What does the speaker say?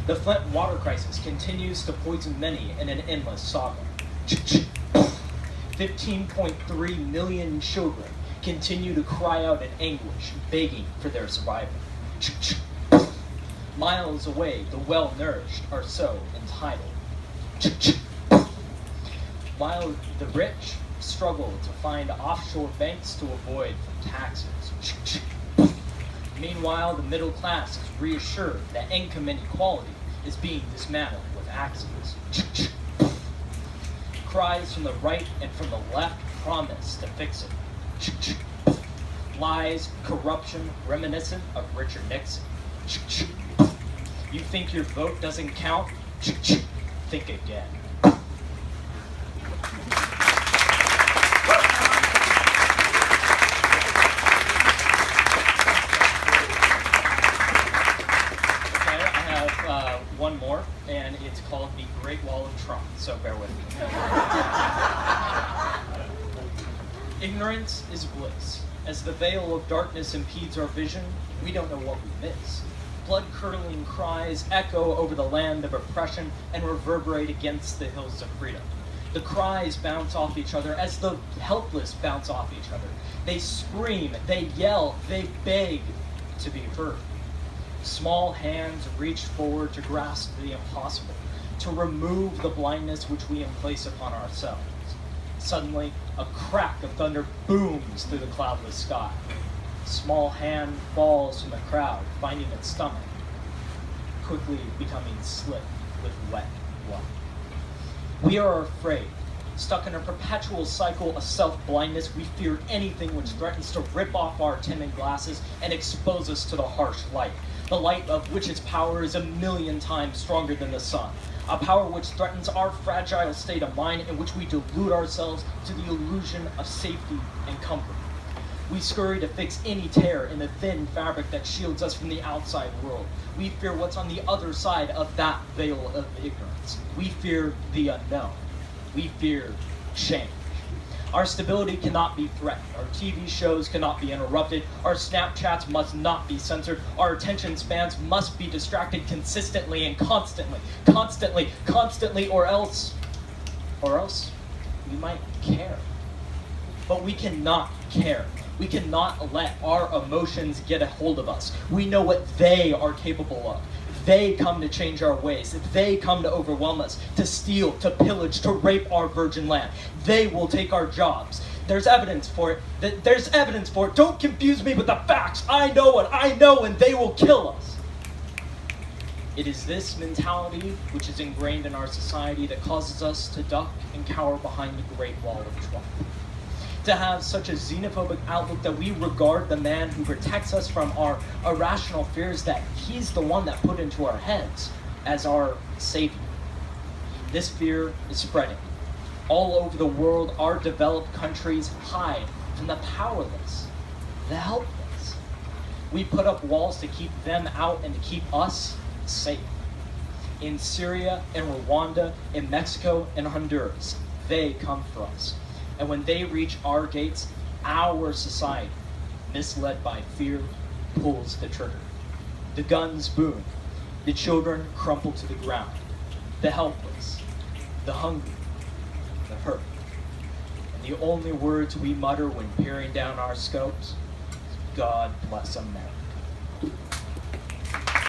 The Flint water crisis continues to poison many in an endless saga. 15.3 million children continue to cry out in anguish, begging for their survival. Miles away, the well-nourished are so entitled. While the rich struggle to find offshore banks to avoid from taxes. Meanwhile, the middle class is reassured that income inequality is being dismantled with axes. Cries from the right and from the left promise to fix it. Lies, corruption, reminiscent of Richard Nixon. You think your vote doesn't count? Think again. One more, and it's called the Great Wall of Trump, so bear with me. Ignorance is bliss. As the veil of darkness impedes our vision, we don't know what we miss. Blood-curdling cries echo over the land of oppression and reverberate against the hills of freedom. The cries bounce off each other as the helpless bounce off each other. They scream, they yell, they beg to be heard. Small hands reach forward to grasp the impossible, to remove the blindness which we place upon ourselves. Suddenly, a crack of thunder booms through the cloudless sky. A small hand falls from the crowd, finding its stomach, quickly becoming slick with wet blood. We are afraid. Stuck in a perpetual cycle of self-blindness, we fear anything which threatens to rip off our tinted glasses and expose us to the harsh light. The light of which its power is 1,000,000 times stronger than the sun. A power which threatens our fragile state of mind, in which we delude ourselves to the illusion of safety and comfort. We scurry to fix any tear in the thin fabric that shields us from the outside world. We fear what's on the other side of that veil of ignorance. We fear the unknown. We fear change. Our stability cannot be threatened. Our TV shows cannot be interrupted. Our Snapchats must not be censored. Our attention spans must be distracted consistently and constantly, or else we might care. But we cannot care. We cannot let our emotions get a hold of us. We know what they are capable of. They come to change our ways. They come to overwhelm us, to steal, to pillage, to rape our virgin land. They will take our jobs. There's evidence for it. There's evidence for it. Don't confuse me with the facts. I know what I know, and they will kill us. It is this mentality which is ingrained in our society that causes us to duck and cower behind the Great Wall of Trump. To have such a xenophobic outlook that we regard the man who protects us from our irrational fears that he's the one that put into our heads as our savior. This fear is spreading. All over the world, our developed countries hide from the powerless, the helpless. We put up walls to keep them out and to keep us safe. In Syria, in Rwanda, in Mexico, and Honduras, they come for us. And when they reach our gates, our society, misled by fear, pulls the trigger. The guns boom. The children crumple to the ground. The helpless, the hungry, the hurt. And the only words we mutter when peering down our scopes is, God bless America.